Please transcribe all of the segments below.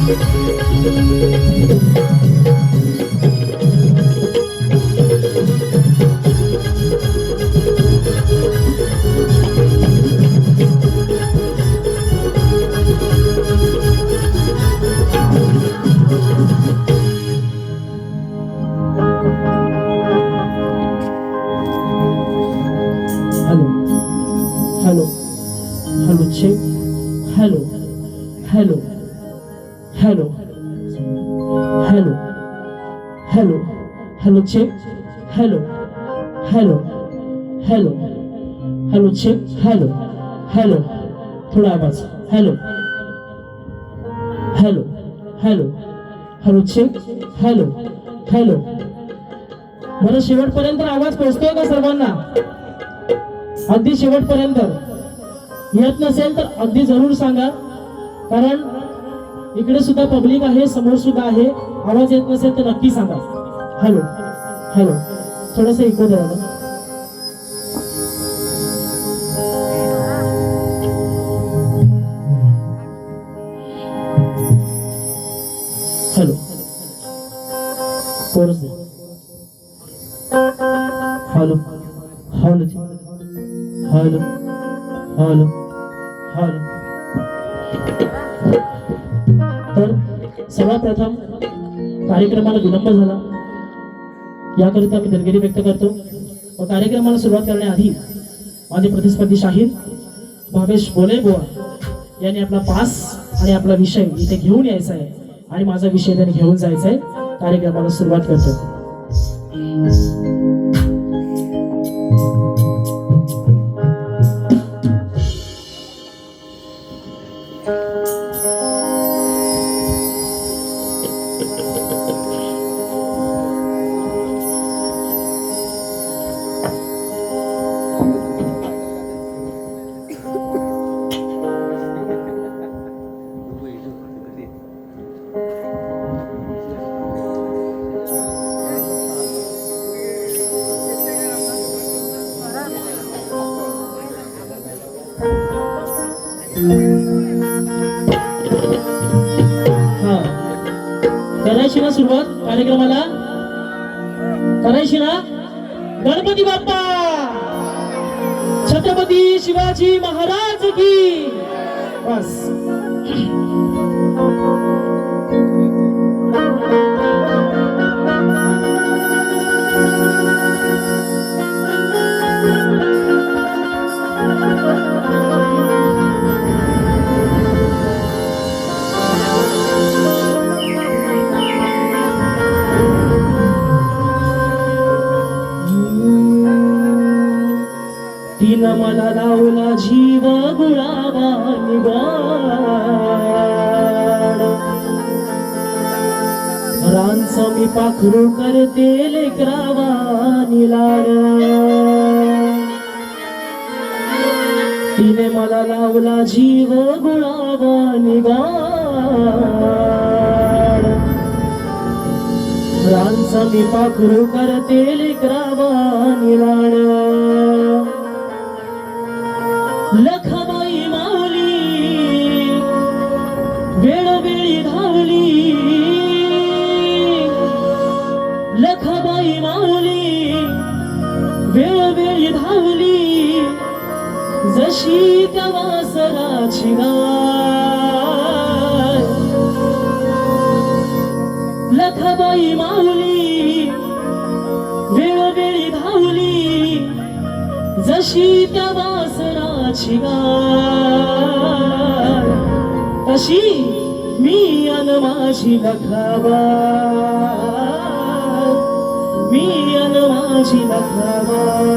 Hello hello check hello hello hello hello hello hello check hello hello hello hello check hello hello थोडा आवाज hello hello hello hello check hello hello बरं शेवटपर्यंत आवाज पोहोचतोय का सर्वांना अगदी शेवटपर्यंत येत नसेल तर अगदी जरूर सांगा कारण इकडे सुद्धा पब्लिक आहे समोर सुद्धा आहे आवाज येत नसेल तर नक्की सांगा हॅलो हॅलो थोडंसं इको द्या हॅलो कोरस द्या hello hello hello hello hello तर सर्वात प्रथम कार्यक्रमाला विलंब झाला याकरिता मी दिलगिरी व्यक्त करतो व कार्यक्रमाला सुरुवात करण्याआधी माझे प्रतिस्पर्धी शाहीर भावेश बोले बुवा यांनी आपला पास आणि आपला विषय इथे घेऊन यायचा आहे आणि माझा विषय त्यांनी घेऊन जायचा आहे कार्यक्रमाला सुरुवात करतो करायची ना सुरुवात कार्यक्रमाला करायची ना गणपती बाप्पा छत्रपती शिवाजी महाराज की बस तिनं मला लावला जीव गुळावा निवाड रांच मी पाखरू करते लेकरावा निलाड तिने मला लावला जीव गुळावा निवाड रांच मी पाखरू करते लेकरावा निलाड लखाबाई माऊली वेळोवेळी धावली लखाबाई माऊली वेळोवेळी धावली जशी त्या वासराची गाय लखाबाई माऊली वेळोवेळी धावली जशी त्या वासराची गाय तशी मी अन माझी लखाबाई मी अन माझी लखाबाई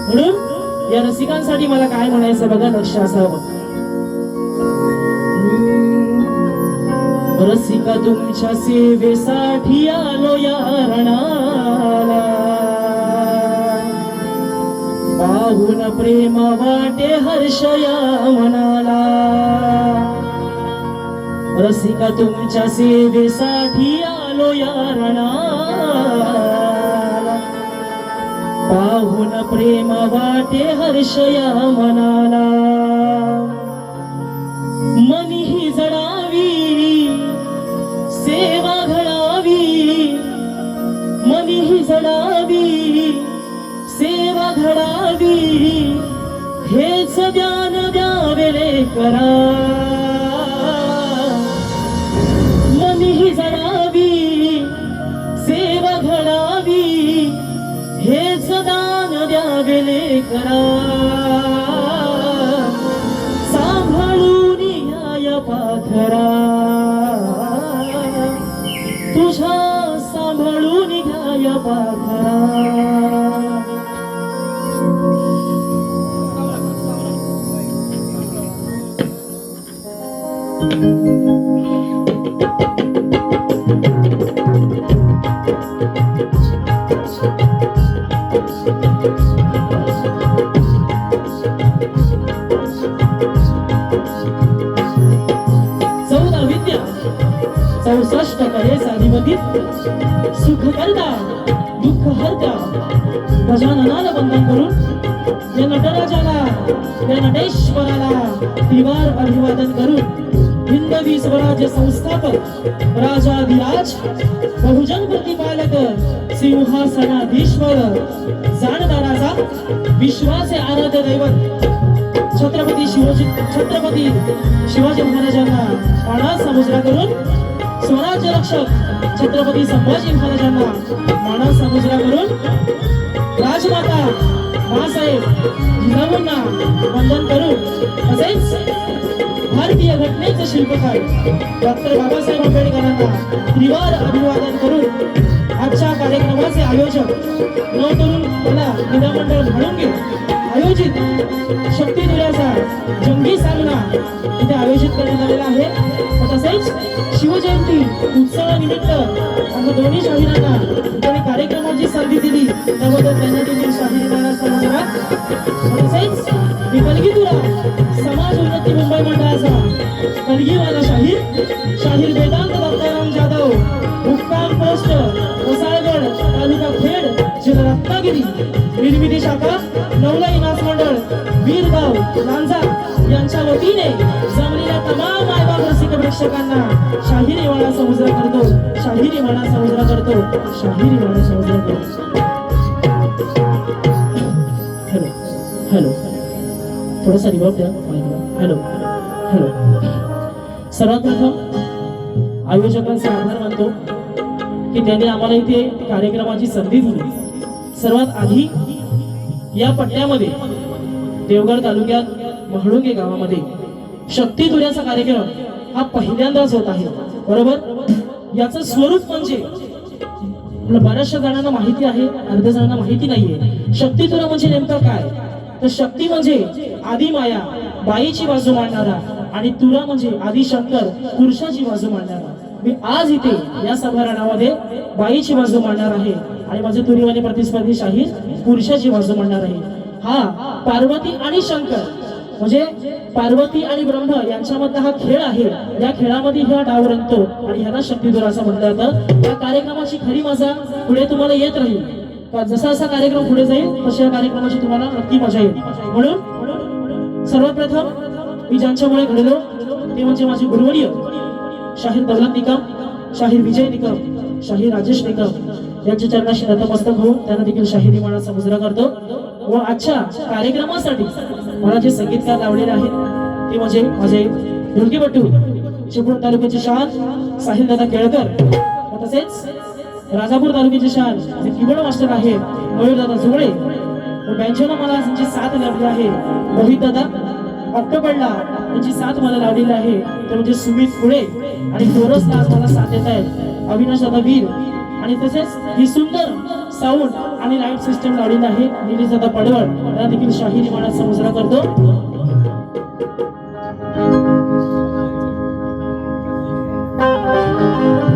म्हणून या रसिकांसाठी मला काय म्हणायचं बघा लक्ष असावं रसिका तुमच्या सेवेसाठी आलो या रणाला पाहून प्रेम वाटे हर्ष या मनाला रसिका तुमच्या सेवेसाठी आलो या रणाला पाहून प्रेम वाटे हर्ष या मनाला मनी ही जड करा, मनी ही जडावी सेवा घडावी, हेच दान द्यावेले करा, सांभाळून न्याय पाखरा, तुझ्या सांभाळून न्याय पाखरा. विद्या 64 कळे साधीमतीत, सुख करता दुःख हरता, गजाननाला वंदन करून या नटराजाला या नटेश्वराला त्रिवार अभिवादन करून हिंदवी स्वराज्य संस्थापक राजाधिराज बहुजन प्रतिपालक सिंहासनाधीश्वर जाणदाराचा विश्वाचे आराध्य दैवत छत्रपती शिवाजी महाराजांना मानाचा मुजरा करून स्वराज्य रक्षक छत्रपती संभाजी महाराजांना मानाचा मुजरा करून राजमाता मासाहेब जिजाऊंना वंदन करून तसेच भारतीय घटनेचे शिल्पकार डॉक्टर बाबासाहेब आंबेडकरांना त्रिवार अभिवादन करून आजच्या कार्यक्रमाचे आयोजक नवतरुण कला क्रीडा मंडळ म्हाळुंगे आयोजित शक्तिधुऱ्याचा जंगी सामना इथे आयोजित करण्यात आलेला आहे. तसेच शिवजयंती उत्सवानिमित्त आम्हा दोन्ही शाहिरांना त्यांनी कार्यक्रमाची संधी दिली त्याबद्दल त्यांना देखील शाहिरांना समाजात. तसेच कलगीतुरा समाज उन्नती मुंबई मंडळाचा कलगीवाला शाहीर वेदांत दत्ताराम जाधव मुक्काम पोस्ट वसाळगड तालुका खेड जिल्हा रत्नागिरी निर्मिती शाखा नवलाई नाच मंडळ वीरगाव लांजा यांच्या वतीने जमलेल्या तमाम मायबाप रसिक प्रेक्षकांना शाहिरी वाणाचा मुजरा करतो, शाहिरी वाणाचा मुजरा करतो, शाहिरी वाणाचा मुजरा करतो. हॅलो हॅलो थोडासा रिवर्ब द्या. Hello hello. सर्वात प्रथम आयोजकांचा आभार मानतो की त्यांनी आम्हाला इथे कार्यक्रमाची संधी दिली. सर्वात आधी या पट्ट्यामध्ये देवगड तालुक्यात म्हाळुंगे गावामध्ये शक्तिधुऱ्याचा कार्यक्रम हा पहिल्यांदाच होत आहे. बरोबर. याचं स्वरूप म्हणजे बऱ्याचशा जणांना माहिती आहे, अर्ध्या जणांना माहिती नाहीये. शक्तिधुरा म्हणजे नेमकं काय, तर शक्ती म्हणजे आदी माया बाईची बाजू मांडणारा आणि तुरा म्हणजे आदी शंकर पुरुषाची बाजू मांडणारा. मी आज इथे या सभारणामध्ये बाईची बाजू मांडणार आहे आणि माझे तुरीवाणी प्रतिस्पर्धी शाहीर पुरुषाची बाजू मांडणार आहे. हा पार्वती आणि शंकर म्हणजे पार्वती आणि ब्रह्म यांच्यामधला हा खेळ आहे. या खेळामध्ये हा डाव रंगतो आणि ह्याला शक्तिधुरा असं म्हटलं जातं. या कार्यक्रमाची खरी मजा पुढे तुम्हाला येत राहील. जसा जसा कार्यक्रम पुढे जाईल तशा कार्यक्रमाची तुम्हाला नक्की मजा येईल. म्हणून सर्वात प्रथम मी ज्यांच्यामुळे घडलो ते म्हणजे माझे गुरुवर्य शाहीर दौलत निकम, शाहीर विजय निकम, शाहीर राजेश निकम यांच्या चरणाशी नतमस्तक होऊन त्यांना देखील शाहिरी मानाचा मुजरा करतो. व आजच्या कार्यक्रमासाठी मला जे संगीतकार लावलेले आहेत ते म्हणजे माझे ढोलकीपट्टू चिपळूण तालुक्याचे शान साहिल दादा केळकर, तसेच राजापूर तालुक्याचे शान जे कीबोर्ड मास्टर आहे मयूर दादा जुगळे, बँजोला मला त्यांची साथ लावली आहे मोहित दादा, ऑक्टोबरला त्यांची साथ मला लावलेली आहे ते म्हणजे सुमित पुढे आणि कोरसला आज मला साथ देत आहेत अविनाश दादा वीर. आणि तसेच ही सुंदर साऊंड आणि लाईट सिस्टम लावलेली आहे निलेश दादा पडवळ, त्याला देखील शाहिरी मानाचा मुजरा करतो.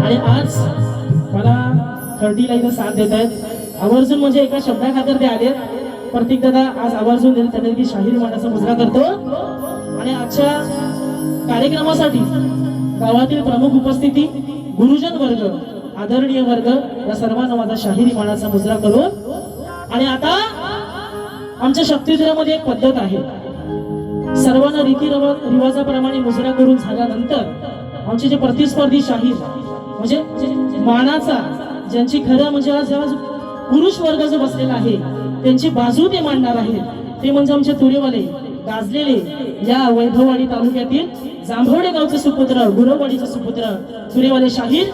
आणि आज मला 30 ला इथं साथ देत आहेत आवर्जून, म्हणजे एका शब्दाखातर ते आले. प्रत्येक दादा आज आवर्जून देत त्यांना देखील शाहिरी मानाचा मुजरा करतो. आणि आजच्या कार्यक्रमासाठी गावातील प्रमुख उपस्थिती गुरुजन वर्ग आदरणीय वर्ग या सर्वांना माझा शाहिरी मानाचा मुजरा करून. आणि आता आमच्या शक्तिधुऱ्यामध्ये एक पद्धत आहे, सर्वांना रीती रिवाजाप्रमाणे मुजरा करून झाल्यानंतर आमचे जे प्रतिस्पर्धी शाहीर म्हणजे मानाचा ज्यांची खरं म्हणजे आज पुरुष वर्ग जो बसलेला आहे त्यांची बाजू ते मांडणार आहेत ते म्हणजे आमचे तुरेवाले गाजलेले या वैभववाडी तालुक्यातील जांभवडे गावचे सुपुत्र, गुरववाडीचे सुपुत्र सुरेवाले शाहीर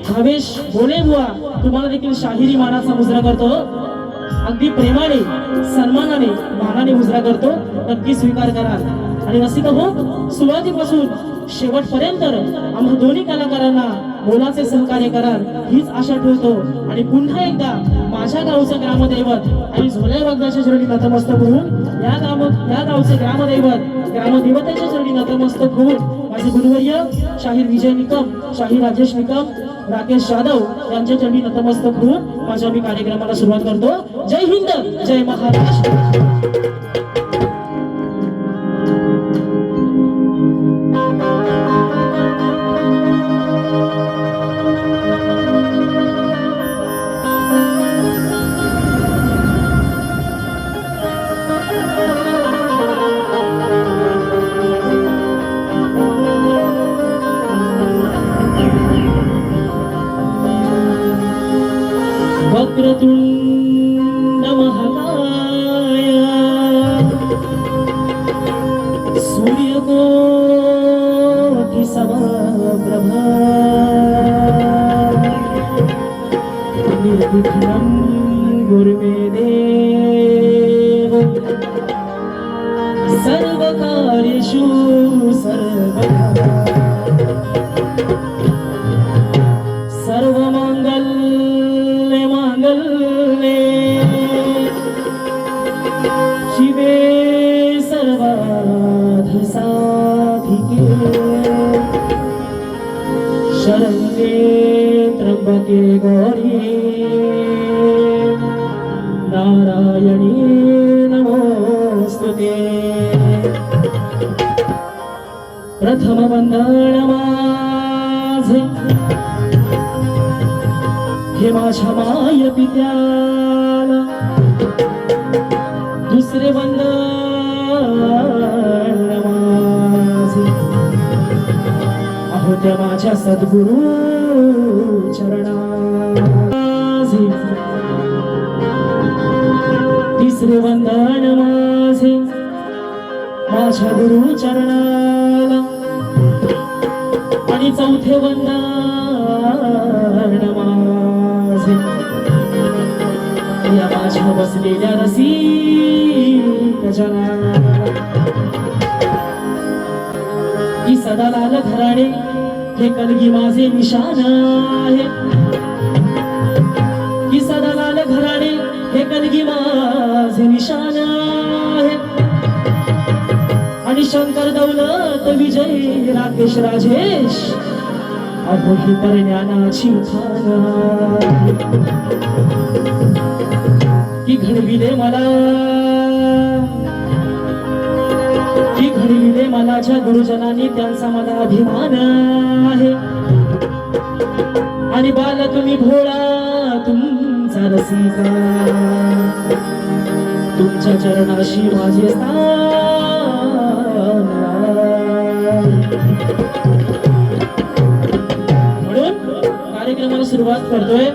भावेश बोले बुवा तुम्हाला देखील शाहिरी मानाचा मुजरा करतो. अगदी प्रेमाने, सन्मानाने, मानाने मुजरा करतो. नक्की स्वीकार करा. आणि रसिक हो, सुरुवातीपासून शेवटपर्यंत आम्हा दोन्ही कलाकारांना मोलाचे सहकार्य कराल हीच आशा ठेवतो. आणि पुन्हा एकदा माझ्या गावचं ग्रामदैवत आणि झोल्या वाघाच्या चरणी नतमस्तक होऊन या गावचे ग्रामदेवतेच्या चरणी नतमस्तक होऊन माझे गुरुवर्य शाहीर विजय निकम, शाहीर राजेश निकम, राकेश यादव यांच्या चरणी नतमस्तक होऊन माझ्या मी कार्यक्रमाला सुरुवात करतो. जय हिंद, जय महाराष्ट्र. वक्रतुंड महाकाय सूर्यकोटि समप्रभा निर्विघ्नं गुरुमे देव सर्वकार्येषु सर्वदा शिवे सर्वार्थ साधिके शरण्ये त्र्यंबके गौरी नारायणी नमोस्तुते. प्रथम वंदन माझे हे माझ्या माय पित्याला, दुसरे वंदन माझे अहो त्या माझ्या सद्गुरु चरणाचे, तिसरे वंदन माझे माझ्या गुरु चरणाला, आणि चौथे वंदन माझे या माझ्या बसलेल्या रसिक जनाला. की सदा लाल घराणे हे कलगी माझे निशाण आहे, की सदा लाल घराणे हे कलगी माझे निशाण आहे. आणि शंकर दौलत विजय राकेश राजेश अहो ही परज्ञानाची खान की घडविले मला ज्या गुरुजनांनी त्यांचा मला अभिमान आहे. आणि बाल तुम्ही भोळा तुमचा रसिका, तुमच्या चरणाशी माझे स्थान. म्हणून कार्यक्रमाला सुरुवात करतोय,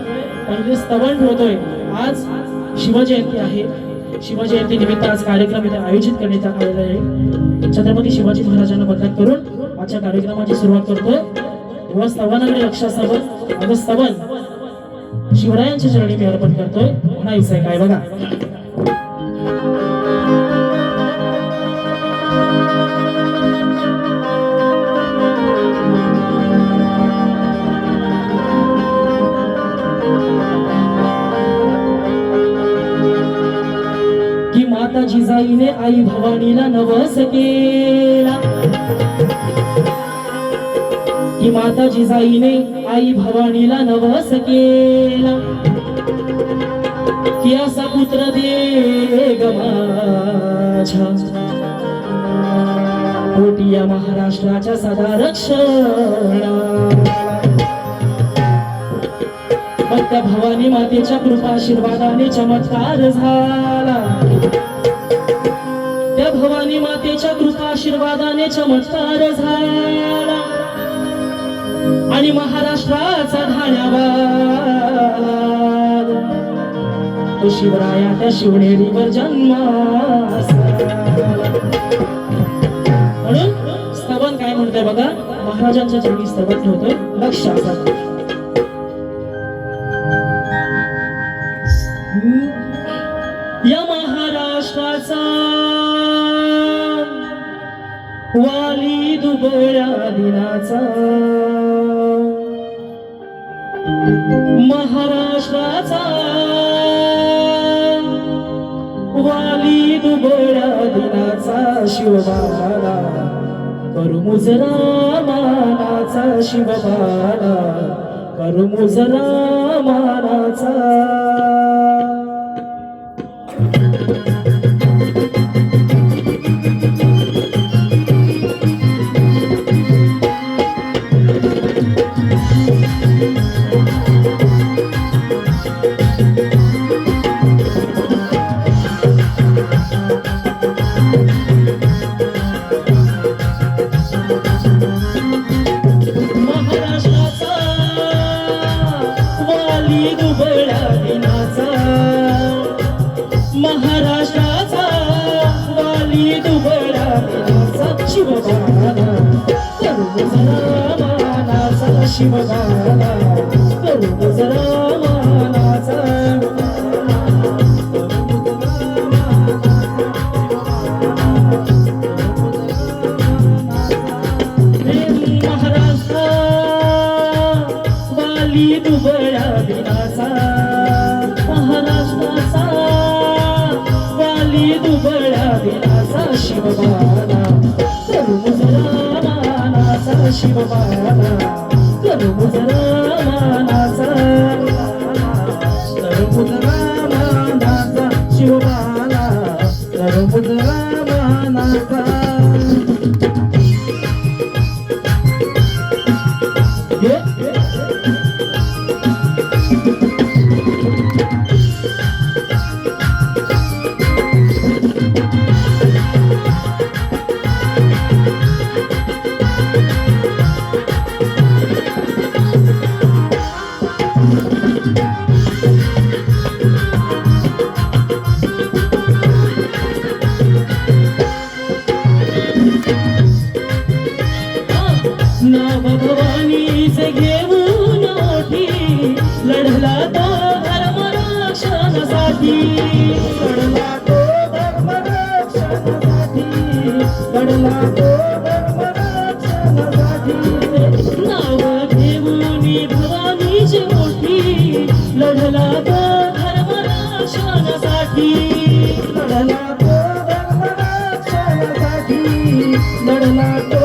पहिले स्तवन ठेवतोय. आज शिवजयंती आहे. शिवजयंती निमित्त आज कार्यक्रम इथे आयोजित करण्यात आलेला आहे. छत्रपती शिवाजी महाराजांना बंधन करून आजच्या कार्यक्रमाची सुरुवात करतोय. व स्तवनाकडे लक्ष असावं. अगं स्तवन शिवरायांच्या चरणी मी अर्पण करतोय. म्हणायचंय काय बघा. माता जिजाईने आई भवानीला नवस केला, की माता जिजाईने आई भवानीला नवस केला, की असा पुत्र दे ग माझ्या पोटी या महाराष्ट्राच्या सदा रक्षणा. मग त्या भवानी मातेच्या कृपा आशीर्वादाने चमत्कार झाला. त्या भवानी मातेच्या कृपा आशीर्वादाने चमत्कार झाला. आणि महाराष्ट्राचा धान्यावाद तो शिवराया त्या शिवनेरीवर जन्मास आला. म्हणून स्तवन काय म्हणतोय बघा, महाराजांच्या चरणी स्तवन ठेवतोय, लक्ष असं. या महाराष्ट्राचा वाली दुबळ्या दिनाचा, महाराष्ट्राचा वाली दुबळ्या दिनाचा, शिवबाला करू मुजरा मानाचा, शिवबाला करू मुजरा मानाचा. महाराष्ट्राचा वाली दुबळा दिनाचा, शिवबाला करू मुजरा मानाचा, शिवबाला करू मुजरा मानाचा. महाराष्ट्र वाली दुबळा दिनाचा, महाराष्ट्राचा वाली दुबळा दिनाचा, शिवबाला करू मुजरा मानाचा, शिवबाला करू मुजरा मानाचा, करू मुजरा मानाचा, शिवबाला करू मुजरा मानाचा. भवानीचे घेऊन ओठी लढला तो धर्म रक्षणासाठी, लढला तो धर्म रक्षणासाठी, लढला तो धर्म रक्षणासाठी. नाव घेऊन भवानीचे ओठी लढला तो धर्म रक्षणासाठी, लढला तो धर्म रक्षणासाठी, लढला तो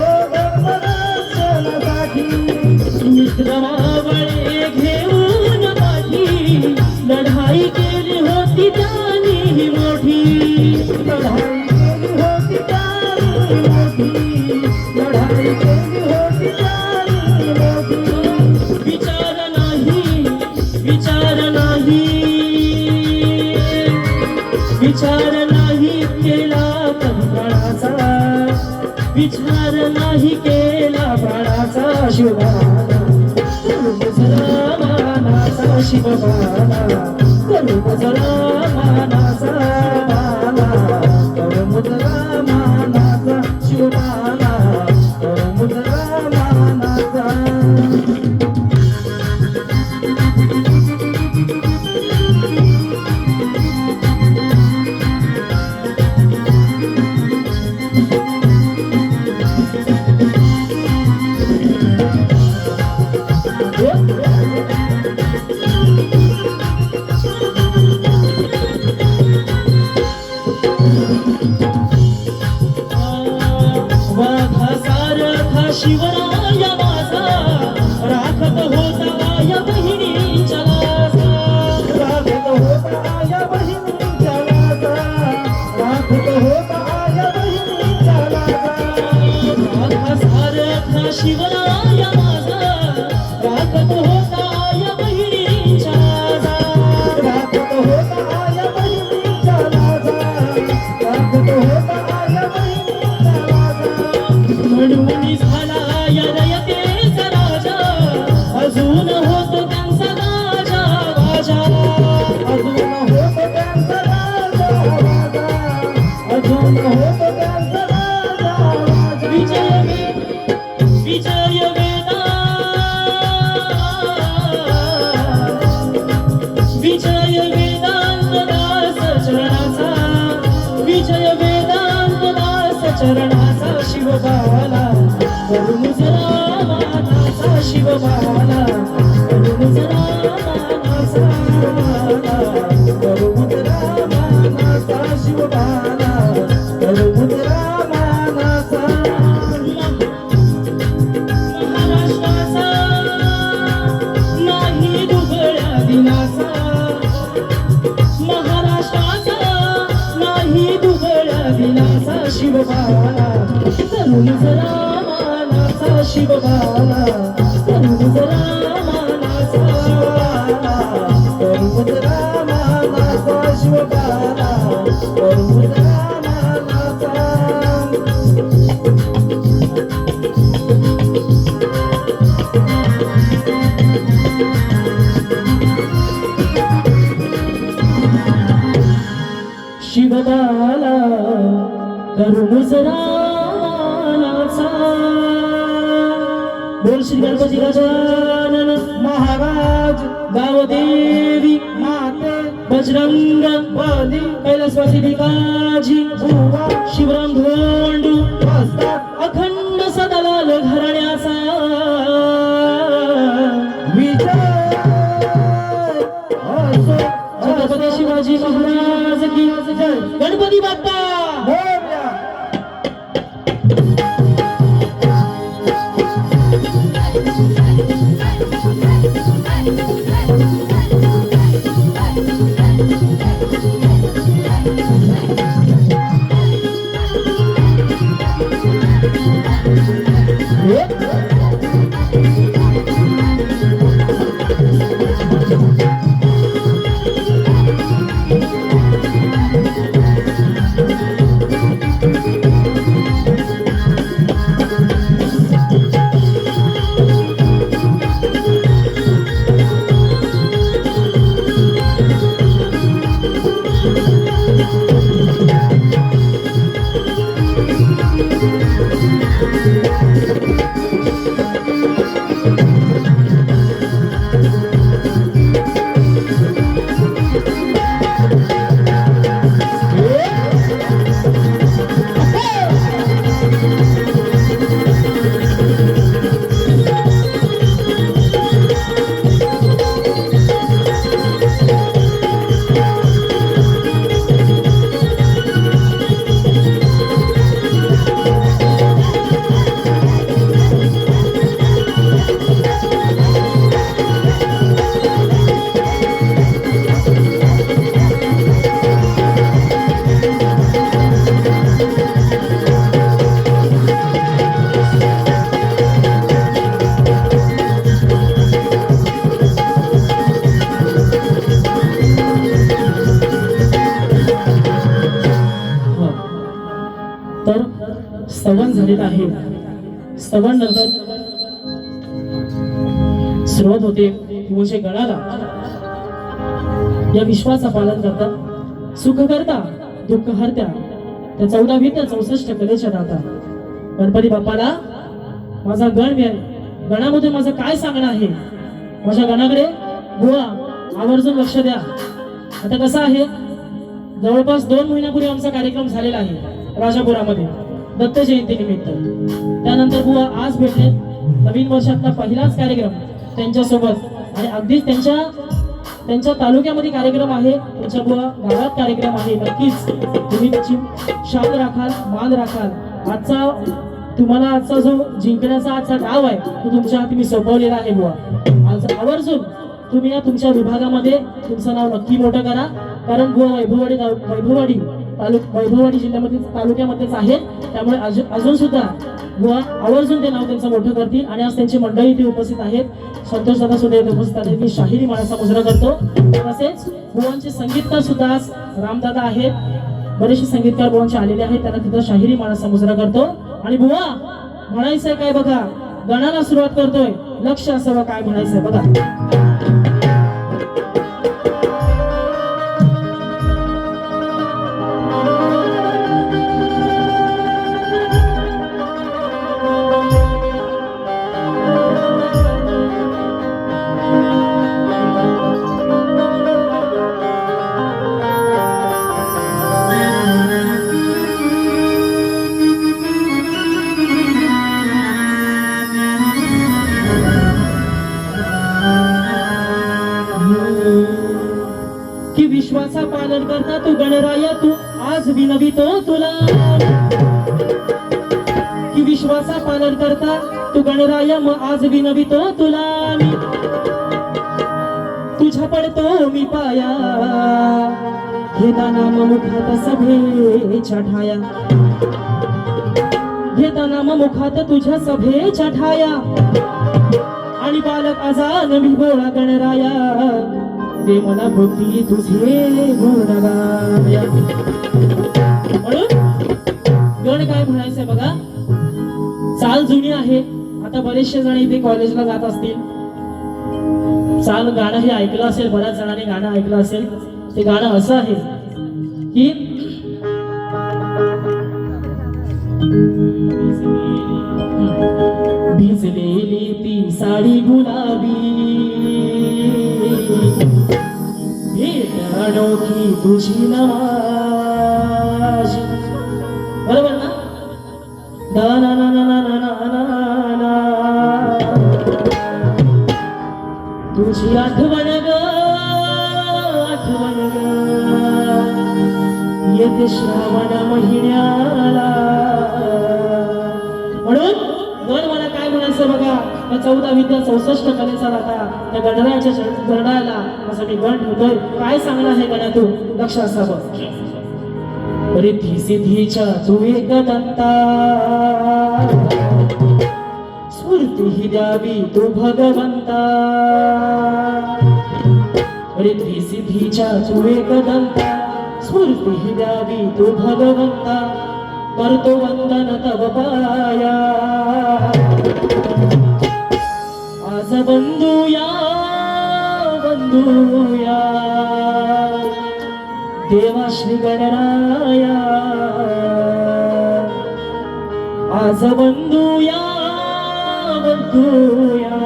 मित्रमावळे घेऊन पाठी लढाई केली होती त्यानी मोठी, लढाई केली होती त्यानी मोठी, लढाई केली होती त्यानी मोठी. विचार नाही, विचार नाही, विचार नाही केला बाळाचा, विचार नाही केला बाळाचा, शिवबाला करू मुजरा मानाचा, शिवबाला करू मुजरा मानाचा, बाला करू मुजरा मानाचा, शिवबाला करू मुजरा मानाचा. शिवराय माझा राखत होता या बहिणीच्या लाजा, राखत होता या बहिणीच्या लाजा, राखत होता या बहिणीच्या लाजा. सारखा शिवराय माझा राखत होता या बहिणीच्या लाजा, राखत होता या बहिणीच्या लाजा, राखत होता या बहिणीच्या लाजा. म्हणून झाला या रयतेचा राजा, अजून शिवबाला करून जरा मानाचा करून जरा मानाचा शिवबाला करून जरा मानाचा महाराष्ट्राचा नाही दुबळ्या दिनाचा महाराष्ट्राचा नाही दुबळ्या दिनाचा शिवबाला करून जरा मानाचा शिवबाला करून जरा मानाचा शिवबाला करून जरा मानाचा शिवबाला करून जरा मानाचा शिवबाला करून जरा मानाचा बोल श्री गणपती गजानन महाराज गावदेवी माते बजरंग बली कैलासवासी भिकाजी बुवा शिवराम धोंडू अखंड सदलाल घराण्याचा विजय छत्रपती शिवाजी महाराज की जय गणपती बाप्पा तर स्तवन झालेलं आहे. स्तवन नंतर सुरुवात होते म्हणजे गणाला या विश्वाचा पालन करता सुख करता दुःख हरत्या त्या 14 त्या 64 कलेच्या दाता गणपती बाप्पाला माझा गण गणामध्ये माझं काय सांगणं आहे. माझ्या गणाकडे बुवा आवर्जून लक्ष द्या. आता कसं आहे, जवळपास 2 महिन्यापूर्वी आमचा कार्यक्रम झालेला आहे राजापुरामध्ये दत्त जयंती निमित्त. त्यानंतर बुवा आज भेटले. नवीन वर्षातला पहिलाच कार्यक्रम त्यांच्यासोबत आणि अगदीच त्यांच्या तालुक्यामध्ये कार्यक्रम आहे. त्यांच्या बुवा गावात कार्यक्रम आहे. नक्कीच तुम्ही त्याची शान राखाल, मान राखाल. तुम्हाला आजचा जो जिंकण्याचा आजचा डाव आहे तो तुमच्या हाती मी सोपवलेला आहे बुवा. आज आवर्जून तुम्ही या तुमच्या विभागामध्ये तुमचं नाव नक्की मोठं करा. कारण बुवा वैभववाडी जिल्ह्यामध्ये तालुक्यामध्येच आहेत. त्यामुळे अजून सुद्धा बुवा आवर्जून ते नाव त्यांचं मोठं करतील. आणि आज त्यांची मंडळी इथे उपस्थित आहेत. संतोष दादा सुद्धा इथे उपस्थित आहेत. मी शाहिरी माळाचा मुजरा करतो. तसेच बुवांचे संगीतकार सुद्धा आज रामदादा आहेत. बरेचसे संगीतकार बुवांचे आलेले आहेत. त्यांना तिथं शाहिरी माळाचा मुजरा करतो. आणि बुवा म्हणायचंय काय बघा, गणाला सुरुवात करतोय. लक्ष असावं काय म्हणायचंय बघा. विश्वासा पालन करता तू गणराया तू आज विनवितो तुला की विश्वासा पालन करता तू गणराया मग आज विनवितो तुला मी तुझ्या पडतो मी पाया घेताना मुखात सभेच्या ठाया घेताना मुखात तुझ्या सभेच्या ठाया आणि बालक आजान मी बोळा गणराया दे मला भक्ती तुझे गुण गाया म्हणून गण काय म्हणायचंय बघा चाल जुनी आहे आता बरेचसे जण इथे कॉलेजला जात असतील चाल गाणं हे ऐकलं असेल बऱ्याच जणांनी गाणं ऐकलं असेल ते गाणं असं आहे की भिजलेली ती साडी गुलाबी भेट अनोखी तुझी नमाज बरोबर ना दाना ना ना ना ना ना ना तुझी आठवण ग येते श्रावण महिन्याला म्हणून गण मला काय म्हणायचं बघा या 14 विद्या 64 कलेचा राहता त्या गणरायाच्या चरणाला असं मी गण ठेवतोय काय सांगणार आहे गणातून लक्ष असावं रिद्धी सिद्धीच्या तू एक दंता स्फूर्ती ही द्यावी तू भगवंता रिद्धी सिद्धीच्या तू एक दंता स्फूर्ती ही द्यावी तू भगवंता करतो वंदन तव पाया आज बंधूया बंधूया देवा श्री गणराया आज बंधूया बंधूया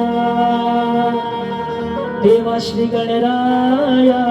देवा श्री गणराया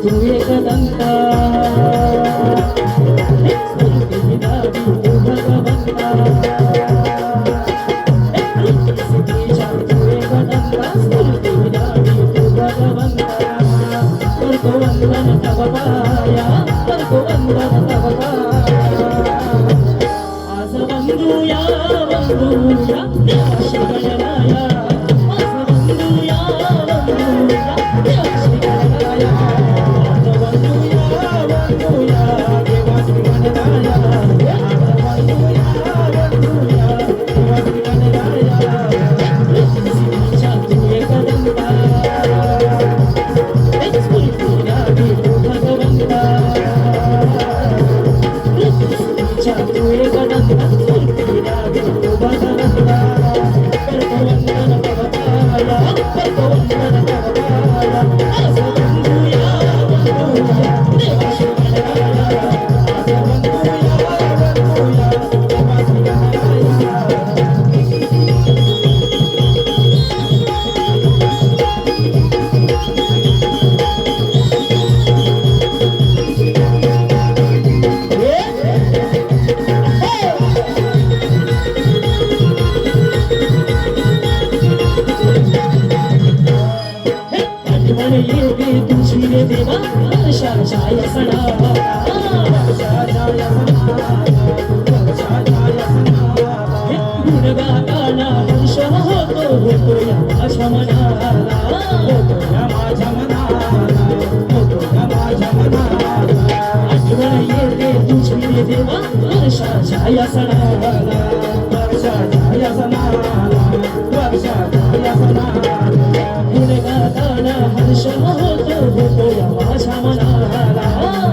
तू एक दंता आज बंधूया बंधूया देवाशी गणराया आज बंधूया बंधूया देवाशी गणराया आज बंधूया बंधूया देवाशी गणराया आज बंधूया बंधूया देवाशी गणराया सिद्धीच्या तू एक दंता स्फूर्तीला तू भगवंता सिद्धीच्या तू एक दंता स्फूर्तीला तू भगवंता करतो वंदन तव पाया करतो वंदन तव पाया आज बंधूया बंधूया देवाशी गणराया आज बंधूया बंधूया देवाशी गणराया येते तुझी रे देवा वर्षाच्या सणा वर्षाच्या गुण गाताना हर्ष होतो या माझ्या मनाला होतो या माझ्या मनाला होतो या माझ्या मनाला आठवण येते तुझी रे देवा वर्षाच्या सणाला वर्षाच्या सणाला वर्षाच्या सणाला गुण गाताना हर्ष होतो या माझ्या मनाला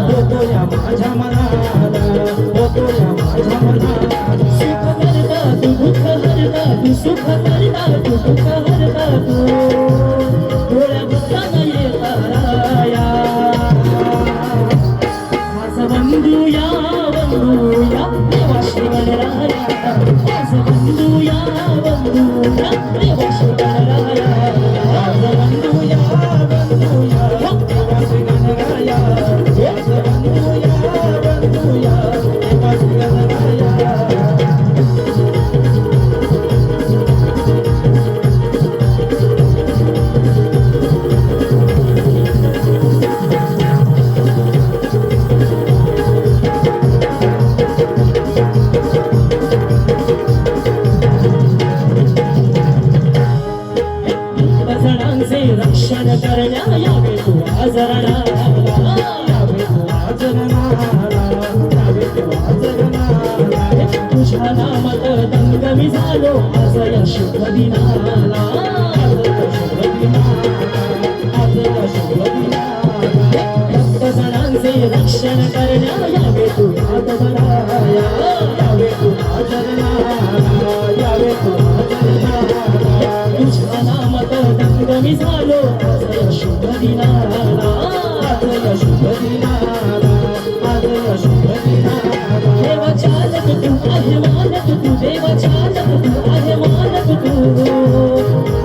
होतो या माझ्या मनाला होतो या माझ्या मनाला सुख करता तू दुःख हरता तू सुख करता तू दुःख हरता तू डोळ्या भरताना येता राया आज बंधूया बंधू आजरणाला यावे तू आजरणाला यावे तू आजरणाला तुझ्या नामात दंग मी झालो आज या शुभ दिनाला आज या शुभ दिनाला आज या शुभ दिनाला भक्तजनांचे रक्षण करण्या यावे तू आजरणाला यावे तू आजरणाला यावे तू आजरणाला तुझ्या नामात दंग मी झालो आज या शुभ दिनाला आज या शुभ दिनाला आज या शुभ दिनाला देवा चालक तू आहे मालक तू देवा चालक तू आहे मालक तू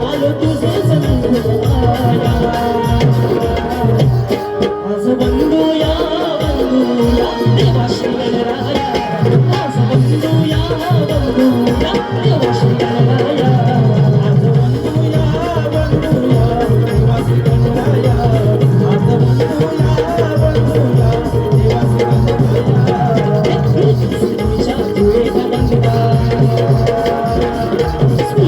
आलो तुझे जमीन आज बंधूया देवा श्री गणराया आज बंधूया देवा श्री गणराया आज बंधूया देवा श्री गणराया आज बंधूया देवा श्री गणराया तुझे गंगा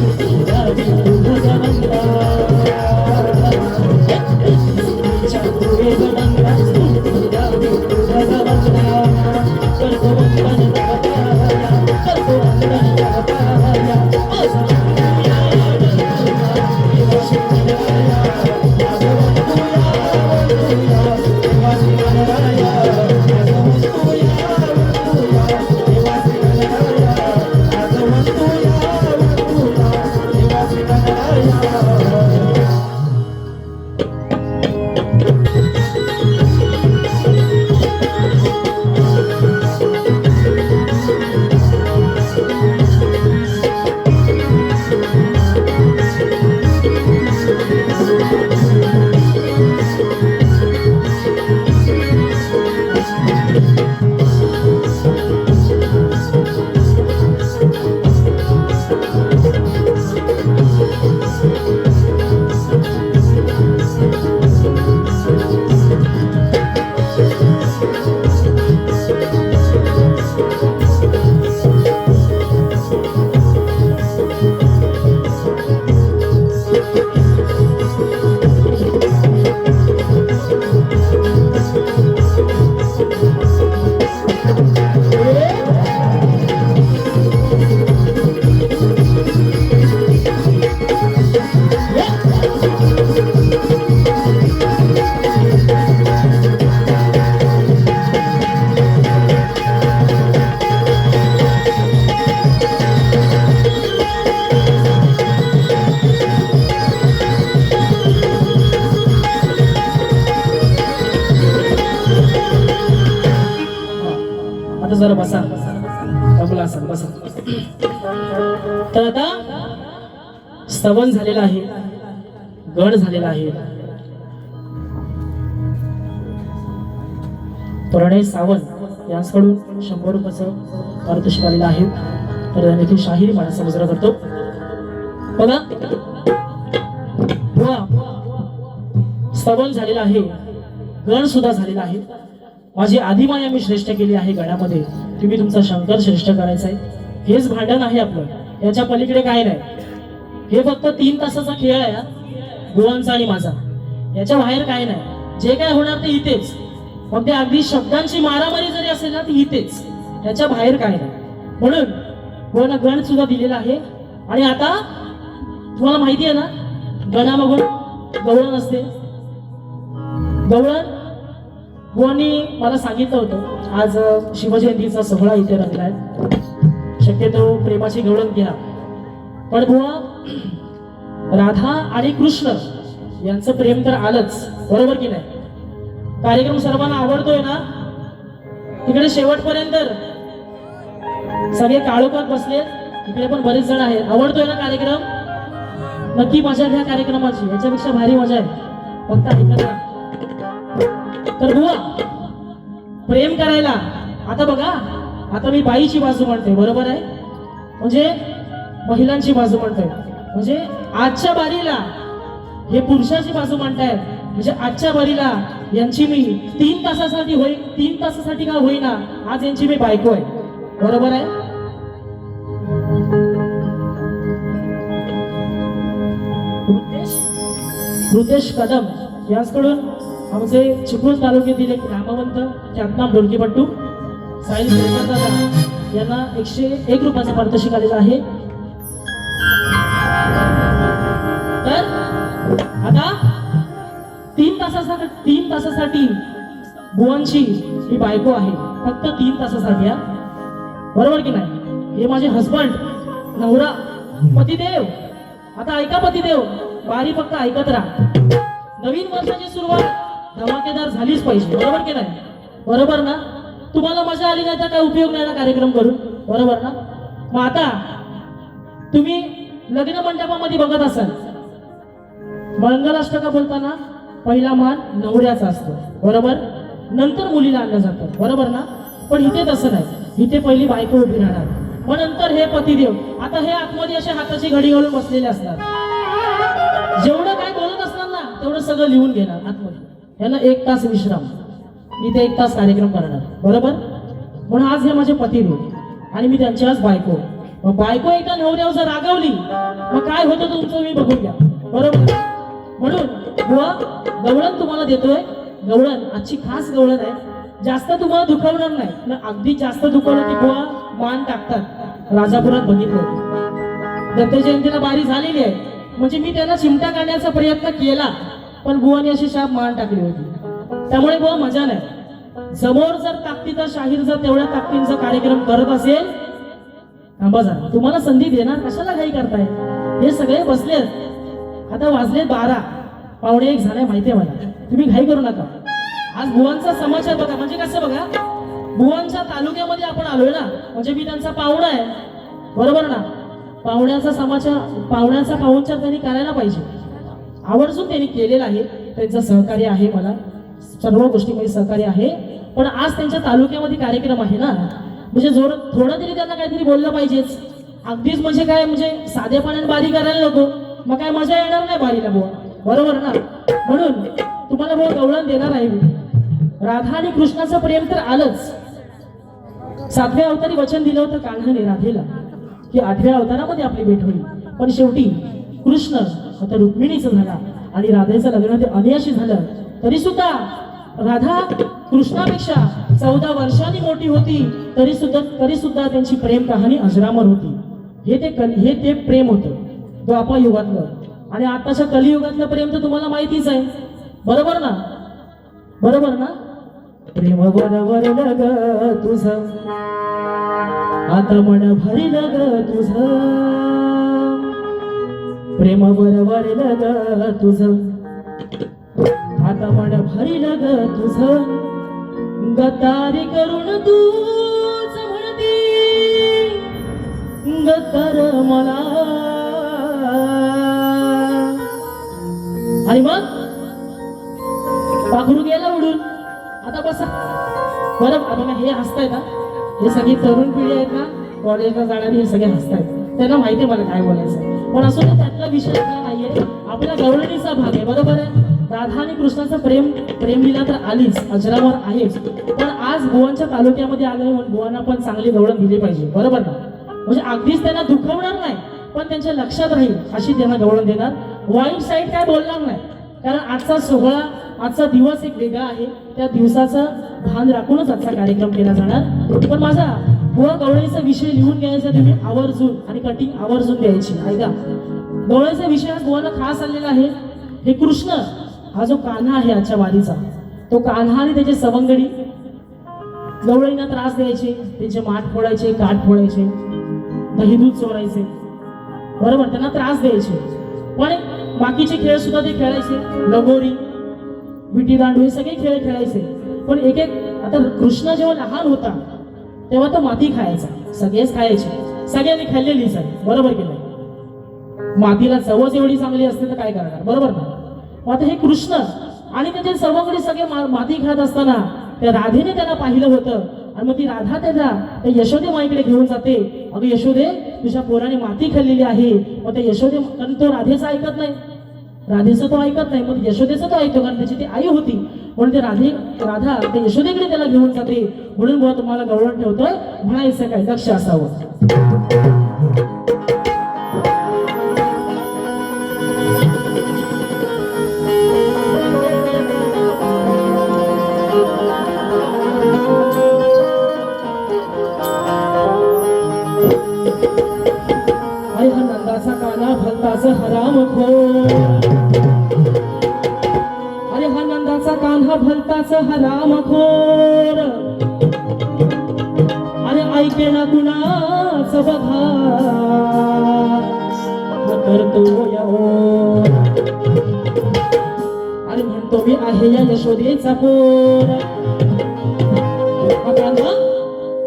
स्फूर्तीला विठुराया गंगा तुझे गंगा स्फूर्तीला विठुराया गंगा करतो वंदन गाया करतो वंदन गाया आज बंधूया देवा श्री गणराया आज बंधूया देवा श्री गणराया आज बंधूया देवा श्री गणराया आज बंधूया देवा श्री गणराया आता जरा बसा कमला असा बसा तर आता स्तवन झालेला आहे गड झालेला आहे प्रणय सावंत यांच्याकडून 100 रुपयाचं पारितोषिक आलेलं आहे तर देखील शाहीर माणूस साजरा करतो बघा स्तवन झालेला आहे गण सुद्धा झालेला आहे माझी आदिमाया मी श्रेष्ठ केली आहे गणामध्ये तुम्ही तुमचा शंकर श्रेष्ठ करायचा आहे हेच भांडण आहे आपलं याच्या पलीकडे काय नाही हे फक्त 3 तासाचा खेळ आहे गुवांचा आणि माझा याच्या बाहेर काय नाही जे काय होणार ते इथेच मग ते अगदी शब्दांची मारामारी जरी असेल ना ती इथेच याच्या बाहेर काय नाही म्हणून गण सुद्धा दिलेला आहे आणि आता तुम्हाला माहिती आहे ना गणामागून गवळण असते गवळण बुवांनी मला सांगितलं होतं आज शिवजयंतीचा सोहळा इथे रंगलाय शक्यतो प्रेमाची गवळण घ्या पण बुवा राधा आणि कृष्ण यांचं प्रेम तर आलंच बरोबर की नाही कार्यक्रम सर्वांना आवडतोय ना तिकडे शेवटपर्यंत सगळे काळोखात बसले इकडे पण बरेच जण आहेत आवडतोय ना कार्यक्रम नक्की मजा घ्या कार्यक्रमाची याच्यापेक्षा भारी मजा आहे फक्त ऐकत तर बुवा प्रेम करायला आता बघा आता मी बाईची बाजू म्हणते बरोबर आहे म्हणजे महिलांची बाजू म्हणतोय म्हणजे आजच्या बारीला हे पुरुषाची बाजू म्हणतायत म्हणजे आजच्या बारीला यांची मी 3 तासासाठी का होईना आज यांची मी बायको आहे बरोबर आहे रुतेश कदम यांच्याकडून आमचे चिपळूण तालुक्यातील एक नामवंत ख्यातनाम ढोलकीपट्टू साहिल शेरकर दादा यांना 101 रुपयाचा पारितोषिक आलेला आहे. तर आता 3 तासासाठी बुवांची ही बायको आहे, फक्त 3 तासासाठी. बरोबर की नाही? हे माझे हसबंड, नवरा, पतिदेव. आता ऐका पतिदेव, बारी फक्त ऐकत राहा. नवीन वर्षाची सुरुवात धमाकेदार झालीच पाहिजे. बरोबर की नाही? बरोबर ना? तुम्हाला मजा आली नाही तर काय उपयोग नाही ना कार्यक्रम करून. बरोबर ना? मग आता तुम्ही लग्न मंडपामध्ये बघत असाल, मंगलाष्टका बोलताना पहिला मान नवऱ्याचा असतो. बरोबर? नंतर मुलीला आणलं जातं. बरोबर ना? पण इथे तसं नाही. इथे पहिली बायको उभी राहणार, मग नंतर हे पतिदेव. आता हे आतमध्ये असे हाताची घडी घालून बसलेले असणार. जेवढं काय बोलत असणार ना तेवढं सगळं लिहून घेणार आतमध्ये. यांना 1 तास विश्राम, इथे 1 तास कार्यक्रम करणार. बरोबर? म्हणून आज हे माझे पतिदेव आणि मी त्यांची आज बायको. मग बायको एकदा नवऱ्यावर जर रागवली मग काय होतं तुमचं मी बघून घ्या. बरोबर? म्हणून बुवा गवळण तुम्हाला देतोय. गवळण आजची खास गवळण आहे. जास्त तुम्हाला दुखवणार नाही ना. अगदी जास्त दुखवलं की बुवा मान टाकतात. राजापुरात बघितलं, दत्त जयंतीला बारी झालेली आहे म्हणजे मी त्यांना चिमटा काढण्याचा प्रयत्न केला पण बुवाने अशी शाप मान टाकली होती. त्यामुळे बुवा मजा नाही. समोर जर ताकदीचा शाहीर जर तेवढ्या ताकदीचा कार्यक्रम करत असेल, थांबा जरा, तुम्हाला संधी देणार, कशाला घाई करताय? हे सगळे बसलेत. आता वाजले 12, पावणे 1 झाले माहितीये मला. तुम्ही घाई करू नका. आज बुवांचा समाचार बघा. म्हणजे कसं बघा, बुवांच्या तालुक्यामध्ये आपण आलोय ना, म्हणजे मी त्यांचा पाहुणा आहे. बरोबर ना? पाहुण्याचा समाचार, पाहुण्याचा पाहुणचार त्यांनी करायला पाहिजे. आवर्जून त्यांनी केलेला आहे. त्यांचं सहकार्य आहे, मला सर्व गोष्टीमध्ये सहकार्य आहे. पण आज त्यांच्या तालुक्यामध्ये कार्यक्रम आहे ना, म्हणजे थोडं तरी त्यांना काहीतरी बोललं पाहिजेच. अगदीच म्हणजे काय, म्हणजे साध्या पाण्याने बारी करायला नको, मग काय मजा येणार नाही बारीला बुवा. बरोबर ना? म्हणून तुम्हाला बुवा गवळण देणार आहे मी. राधा आणि कृष्णाचं प्रेम तर आलंच. 7व्या अवतारी वचन दिलं होतं कान्हाने राधेला की 8व्या अवतारामध्ये आपली भेट होईल. पण शेवटी कृष्ण आता रुक्मिणीचं झाला आणि राधेचं लग्न ते अनियाशी झालं. तरी सुद्धा राधा कृष्णापेक्षा 14 वर्षांनी मोठी होती. तरी सुद्धा त्यांची प्रेम कहाणी अजरामर होती. हे ते प्रेम होतं द्वापर युगातलं. आणि आताच्या कलियुगातलं प्रेम तर तुम्हाला माहितीच आहे. बरोबर ना? बरोबर ना? प्रेम बरोबर ग तुझं, आता मन भरील ग तुझं. प्रेम बरोबर ग तुझं, आता मन भरील ग तुझं. गद्दारी करून तूच म्हणती गद्दार मला. आणि मग पाखरू गेला उडून. आता बसा. बरं बघा, हे हसतायत ना, हे सगळी तरुण पिढी आहेत ना, कॉलेजला जाणारी, हे सगळे हसतायत. त्यांना माहिती मला काय बोलायचं. पण असं त्यातला विषय काय नाहीये. आपल्या गवळणीचा भाग आहे. बरोबर आहे? राधा आणि कृष्णाचं प्रेमलीला तर आलीच, अजरामर आहेच. पण आज बुवांच्या तालुक्यामध्ये आलोय म्हणून बुवांना पण चांगली गवळण दिली पाहिजे. बरोबर ना? म्हणजे अगदीच त्यांना दुखवणार नाही पण त्यांच्या लक्षात राहील अशी त्यांना गवळण देणार. वाईट साईड काय बोलणार नाही, कारण आजचा सोहळा, आजचा दिवस एक वेगळा आहे. त्या दिवसाचं भान राखूनच आजचा कार्यक्रम केला जाणार. पण माझा बुवा गवळणीचा विषय लिहून घ्यायचा तुम्ही आवर्जून, आणि कटिंग आवर्जून द्यायची. ऐका, गवळणीचा विषय आज बुवांना खास आलेला आहे. हे कृष्ण हा जो कान्हा आहे आजच्या वारीचा, तो कान्हा आणि त्याचे सवंगडी गवळणींना त्रास द्यायचे, त्यांचे माठ फोडायचे, काठ फोडायचे, दही दूध चोरायचे. बरोबर? त्यांना त्रास द्यायचे. पण बाकीचे खेळ सुद्धा ते खेळायचे. लगोरी, विटी दांडू, हे सगळे खेळ खेळायचे. पण एक आता कृष्ण जेव्हा लहान होता तेव्हा तो माती खायचा. सगळेच खायचे, सगळ्यांनी खाल्लेलीच आहे. बरोबर की नाही? मातीला चवच एवढी चांगली असते तर काय करणार? बरोबर ना? मग आता हे कृष्ण आणि त्याचे सर्वकडे सगळे माती खात असताना त्या राधेने त्याला पाहिलं होतं. आणि मग ती राधा त्याला त्या यशोदे माईकडे घेऊन जाते. अगं यशोदे, तुझ्या पोराने माती खाल्लेली आहे. मग त्या यशोदे, कारण तो राधेचं ऐकत नाही, राधेचं तो ऐकत नाही, मग यशोदेचं तो ऐकतो, कारण त्याची ती आई होती. म्हणून ते राधा त्या यशोदेकडे त्याला घेऊन जाते. म्हणून बुवा तुम्हाला गवळण ठेवतोय, म्हणायचं काय, लक्ष असावं. अरे हा नंदाचा काना भलताच हरामखोर, अरे हा नंदाचा कान्हा भलताच हरामखोर, अरे ऐके ना कुणाच बघा हा करतो यहोर, अरे म्हणतो मी आहे या यशोदेचा पोर, हा कान्हा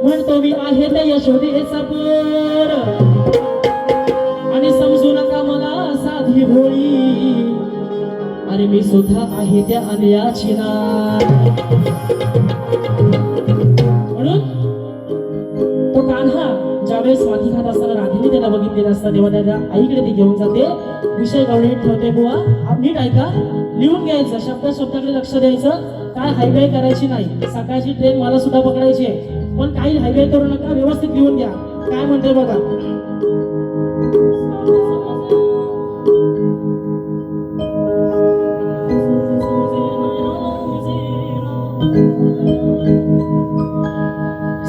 म्हणतो मी आहे त्या यशोदेचा पोर, आणि समजू नका मला साधी भोळी, अरे मी सुद्धा आहे त्या अन्याची नार. म्हणून तो कान्हा ज्यावेळेस माती खात असताना राधेने त्याला बघितलेलं असतं तेव्हा त्याच्या आईकडे ती घेऊन जाते. विषय गवळीत ठेवते बुवा, नीट ऐका, लिहून घ्यायचं, शब्दाकडे लक्ष द्यायचं, काय हायवे करायची नाही. सकाळची ट्रेन मला सुद्धा पकडायची आहे, पण काही हायवे करू नका, व्यवस्थित लिहून घ्या. काय म्हणते बघा,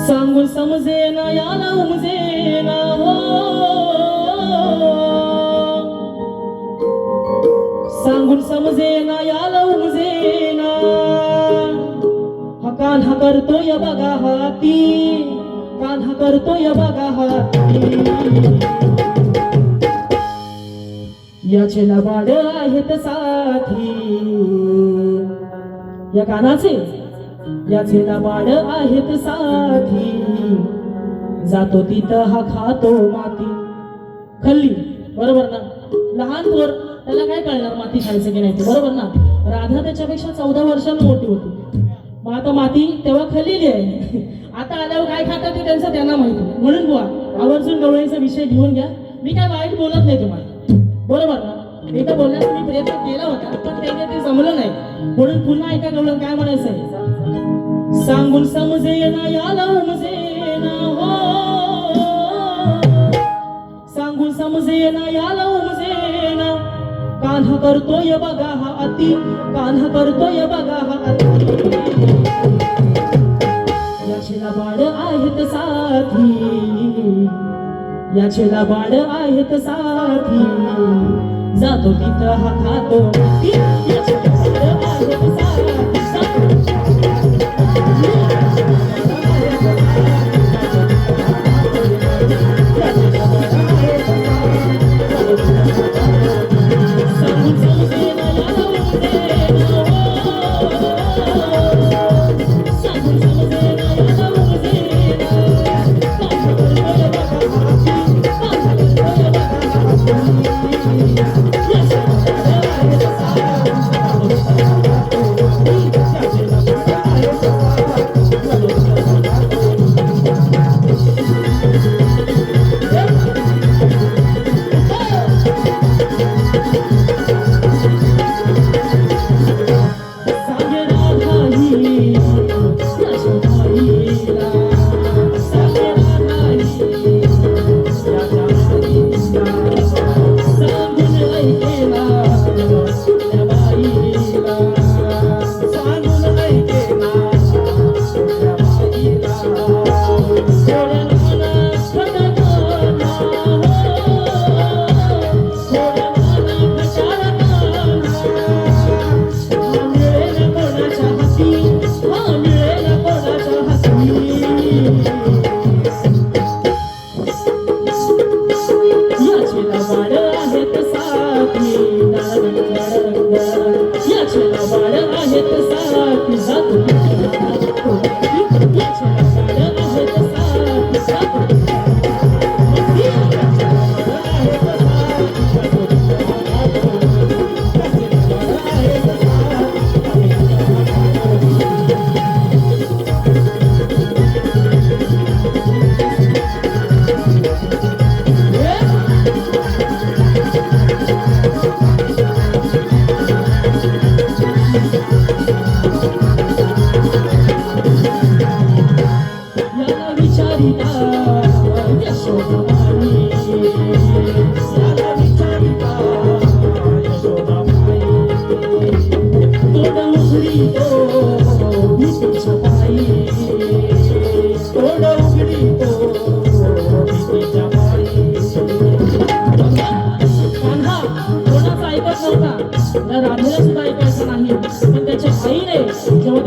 सांगून समजेना याला उमजेना हो, सांगून समजेना याला उमजेना, हा कान्हा करतोय बघा हाती, कान्हा करतोय बघा हाती, याचे लबाड आहेत साथी, या कान्हाचे याचे लबाड आहेत साथी, जातो तिथं हा खातो माती. खाल्ली बरोबर ना, लहान पोर त्याला काय कळणार माती खायचं की नाही ते, बरोबर ना. राधा त्याच्यापेक्षा 14 वर्षांनी मोठी होती, मग आता माती तेव्हा खाल्लेली आहे, आता आल्यावर काय खातात ते त्यांचं त्यांना माहिती. म्हणून बुवा आवर्जून गवळीचा विषय घेऊन घ्या. मी काय वाईट बोलत नाही तुम्हाला, बरोबर ना. मी तर बोलण्याचा मी प्रयत्न केला होता, पण ते जमलं नाही. म्हणून पुन्हा ऐका गवळण काय म्हणायचंय, सांगून समजेना याला उमजेना हो, सांगून समजेना याला उमजेना, कान्हा करतोय बघा हा अति, कान्हा करतोय बघा हा अति, याचे लबाड आहेत साथी, याचे लबाड आहेत साथी, जातो तिथं हा खातो माती, याचे लबाड आहेत साथी.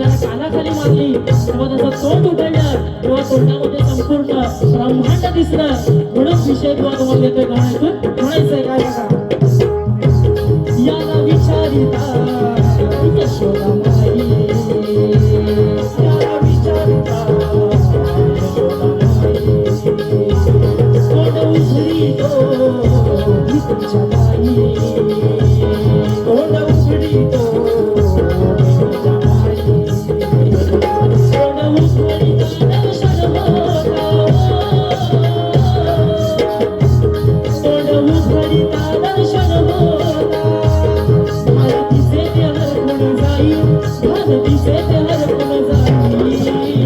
त्याला कानाखाली मारली तेव्हा त्याचं तोंड उघडलं तेव्हा तोंडामध्ये संपूर्ण ब्रह्मांड दिसलं. म्हणून विषय तुम्हाला देतोय गाण्यातून म्हणायचंय काय बघा. याला विचारिता यशोदा माई, याला विचारिता यशोदा माई, तोंड उघडीतो मी तुमच्या माई, तोंड उघडीतो मी तुमच्या माई, तोंड उघडीता दर्शन होता, तोंड उघडीता दर्शन होता, भारतीचे ते हरपून जाई, भारतीचे ते हरपून जाई,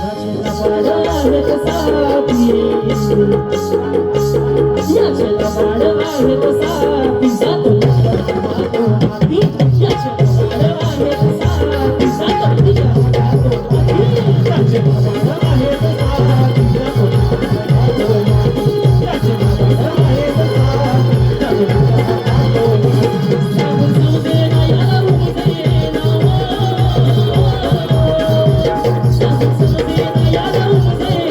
याचेला बाळ आहेत साथी, याचेला बाळ आहेत साथी, जातो जातो हाती, याचेला बाळ आहेत साथी, जातो तुझ्या जातो हाती, याचेला बाळ आहेत साथी, जातो जातो हाती, याचेला बाळ आहेत साथी, जातो जातो हाती, सांगून सुदेना याला उमदेना, सांगून सुदेना याला उमदेना,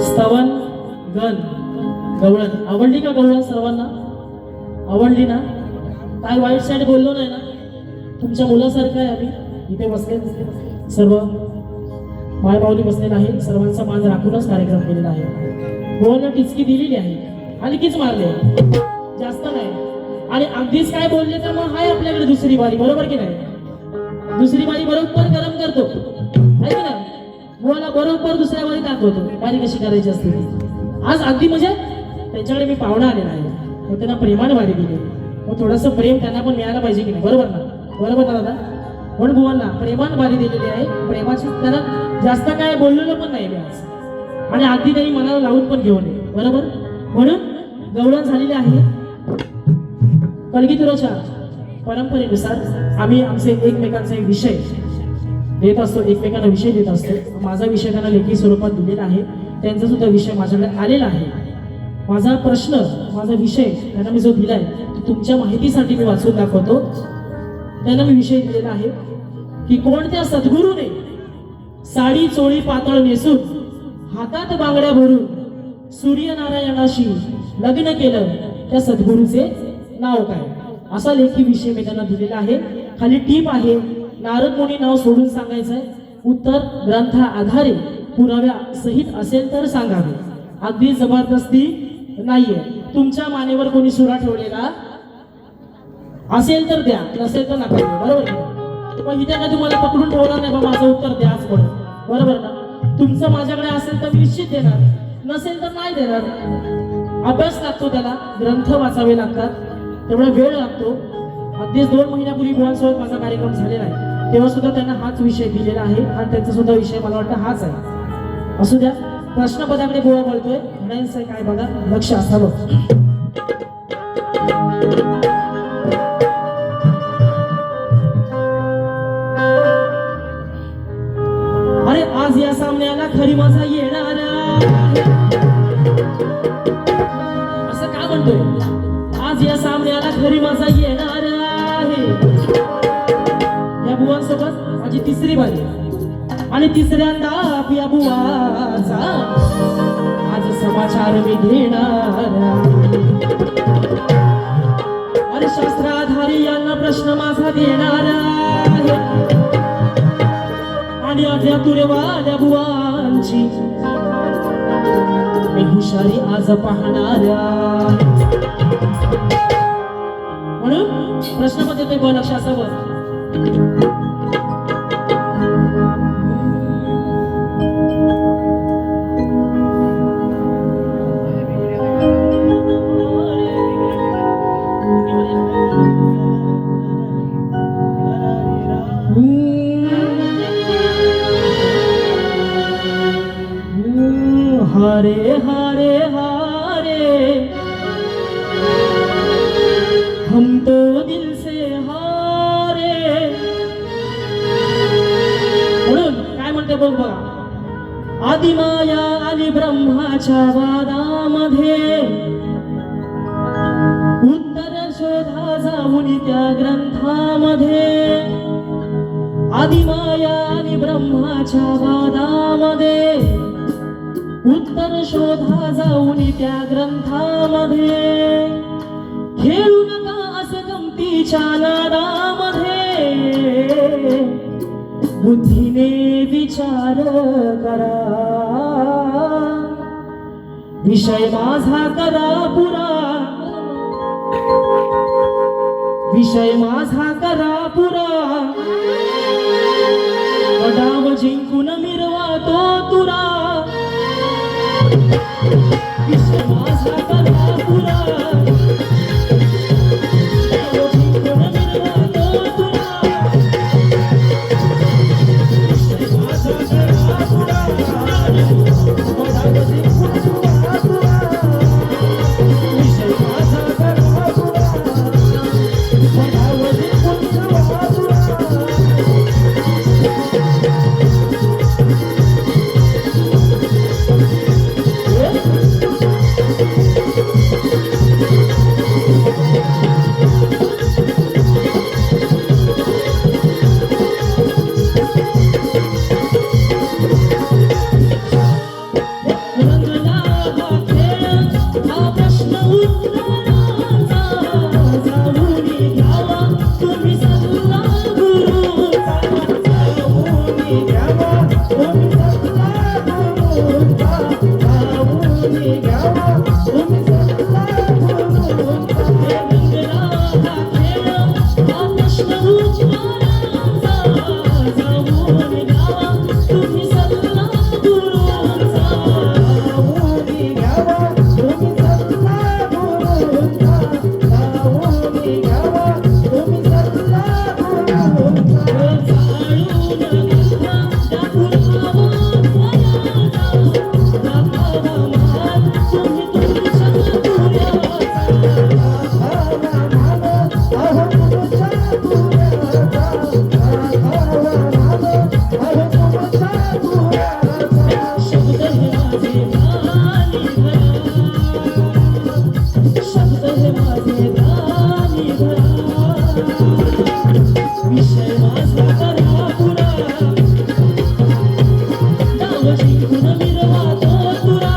स्तवन गण गवळण आवडली का गवळण सर्वांना? आवडली ना? काय वाईट साईड बोललो नाही ना? तुमच्या मुलासारखं आहे आम्ही इथे बसले सर्व मायबावली बसलेला आहे. सर्वांचा मान राखूनच कार्यक्रम केलेला आहे. बोलणं टिचकी दिलेली आहे आणि कीच मारले जास्त नाही. आणि अगदीच काय बोलले तर मग आहे आपल्याकडे दुसरी बारी, बरोबर की नाही? दुसरी बारी बरोबर गरम करतो आहे की नाही? मुलाला बरोबर दुसऱ्या बारी दाखवतो बारी कशी करायची असते ती. आज अगदी म्हणजे त्यांच्याकडे मी पाहुणा आलेला आहे, मग त्यांना प्रेमाने बारी दिली, मग थोडंसं प्रेम त्यांना पण मिळायला पाहिजे की नाही? बरोबर ना? बरोबर ना दादा? म्हणून बुवांना प्रेमाने बारी दिलेली आहे. प्रेमाची त्यांना जास्त काय बोललेलं पण नाही मी आज, आणि अगदी त्यांनी मनाला लावून पण घेऊ नये, बरोबर? म्हणून गवळण झालेली आहे. कलगीतुराच्या परंपरेनुसार आम्ही आमचे एकमेकांचा एक विषय देत असतो, एकमेकांना विषय देत असतो. माझा विषय त्यांना लेखी स्वरूपात दिलेला आहे, त्यांचा सुद्धा विषय माझ्याकडे आलेला आहे. माझा प्रश्न, माझा विषय त्यांना मी जो दिलाय तो तुमच्या माहितीसाठी मी वाचून दाखवतो. त्यांना मी विषय दिलेला आहे की कोणत्या सद्गुरूने साडी चोळी पातळ नेसून हातात बांगड्या भरून सूर्यनारायणाशी लग्न केलं त्या सद्गुरूचे नाव काय? असा लेखी विषय मी त्यांना दिलेला आहे. खाली टीप आहे, नारद मुनी नाव सोडून सांगायचंय. उत्तर ग्रंथा आधारे पुराव्या सहित असेल तर सांगावे. अगदी जबरदस्ती नाहीये. तुमच्या मानेवर कोणी सुरा ठेवलेला असेल तर द्या, नसेल तर नका देऊ. बरोबर आहे? पण इथे काय तुम्हाला पकडून ठेवणार नाही, बा माझं उत्तर द्याच पडेल. बरोबर ना? तुमचं माझ्याकडे असेल तर मी निश्चित देणार, नसेल तर नाही देणार. अभ्यास लागतो, त्याला ग्रंथ वाचावे लागतात, तेवढा वेळ लागतो. अगदीच 2 महिन्यापूर्वी बुवांसोबत माझा कार्यक्रम झालेला आहे, तेव्हा सुद्धा त्यांना हाच विषय दिलेला आहे आणि त्यांचा सुद्धा विषय मला वाटतं हाच आहे. असू द्या, प्रश्नपदाकडे बुवा बोलतोय. म्हणायचं काय बघा, लक्ष असावं. अरे आज या सामन्याला खरी मजा येणार असं का म्हणतोय? आज या सामन्याला खरी मजा येणार आहे. या बुवांसोबत माझी तिसरी बारी आणि तिसऱ्यांदा या बुवाचा आज समाचार मी घेणार. अरे शास्त्राधारी यांना प्रश्न माझा देणार आहे आणि आठ्या तुरेवाल्या बुवांची मी हुशारी आज पाहणार. म्हणून प्रश्नामध्ये ते लक्ष असावं. हारे हारे हारे हम तो दिल से हारे. म्हणून काय म्हणते बघ बघा. आदिमाया आणि ब्रह्माच्या वादामध्ये उत्तर शोधा जाऊन त्या ग्रंथामध्ये. आदिमाया आणि ब्रह्माच्या वादामध्ये उत्तर शोधा जाऊन त्या ग्रंथामध्ये. खेळू नका असं गमतीच्या नादामध्ये. बुद्धीने विचार करा, विषय माझा करा पुरा. विषय माझा करा पुरा. डाव जिंकून मिरवा तो तुरा. विषय माझा करा पुरा. डाव जिंकून मिरवा तो तुरा. विषय माझा करा पुरा. डाव जिंकून मिरवा तुरा. विषय माझा करा पुरा. डाव जिंकून मिरवा तुरा.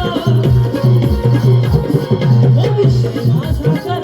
माझा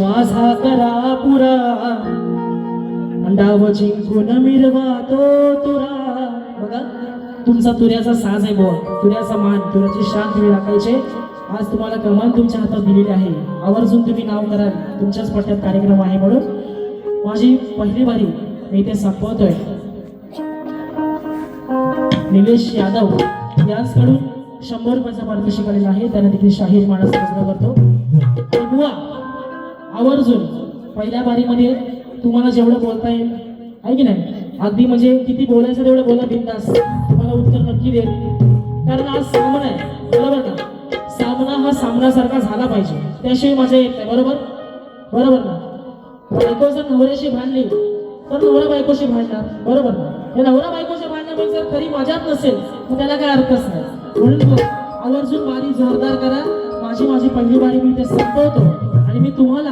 माझा करा पुरा डाव जिंकून मिरवा तो तुरा. बघा तुमचा तुऱ्याचा साज आहे बुवा, तुऱ्याचा मान, तुऱ्याची शान तुम्ही राखायचे. आज तुम्हाला कमान तुमच्या हातात दिलेली आहे, आवर्जून तुम्ही नाव कराल. तुमच्याच पट्ट्यात कार्यक्रम आहे म्हणून माझी पहिली बारी मी इथे संपवतोय. निलेश यादव यांच्याकडून 100 रुपयाचा पारितोषिक आलेला आहे, त्यांना देखील शाहीर माणूस साजरा करतो. आणि बुवा आवर्जून पहिल्या बारीमध्ये तुम्हाला जेवढं बोलता येईल आहे की नाही, अगदी म्हणजे किती बोलायचं तेवढं बोला बिंदास, तुम्हाला उत्तर नक्की देईल. कारण आज सामना आहे, बरोबर ना. सामना हा सामनासारखा झाला पाहिजे, त्याशिवाय मजा येत नाही. बरोबर बरोबर ना. बायको जर नवऱ्याशी भांडली तर नवरा बायकोशी भांडणार, बरोबर ना. हे नवरा बायकोशी भांडण्यामध्ये जर खरी मजाच नसेल तर त्याला काय अर्थच नाही. म्हणून आवर्जून बारी जोरदार करा. माझी पहिली बारी मी ते संपवतो आणि मी तुम्हाला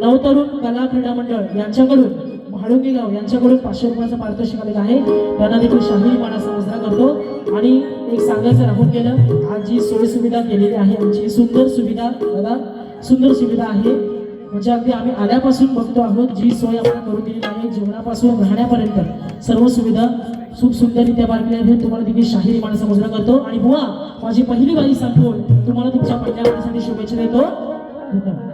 नवतरुण कला क्रीडा मंडळ यांच्याकडून म्हाळुंगे गाव यांच्याकडून 500 रुपयाचा पारितोषिक आलेला आहे, त्यांना देखील शाहीर मानाचा मुजरा करतो. आणि एक सांगायचं राहून गेलं, आज जी सोय सुविधा केलेली आहे आमची सुंदर सुविधा, बघा सुंदर सुविधा आहे. म्हणजे अगदी आम्ही आल्यापासून बघतो आहोत जी सोय आपण करून दिलेली आहे, जेवणापासून राहण्यापर्यंत सर्व सुविधा खूप सुंदररित्या बांधलेल्या आहेत. तुम्हाला देखील शाहीर मानाचा मुजरा करतो. आणि बुवा माझी पहिली बारी संपवून तुम्हाला तुमच्या पहिल्या बारीसाठी शुभेच्छा देतो. धन्यवाद.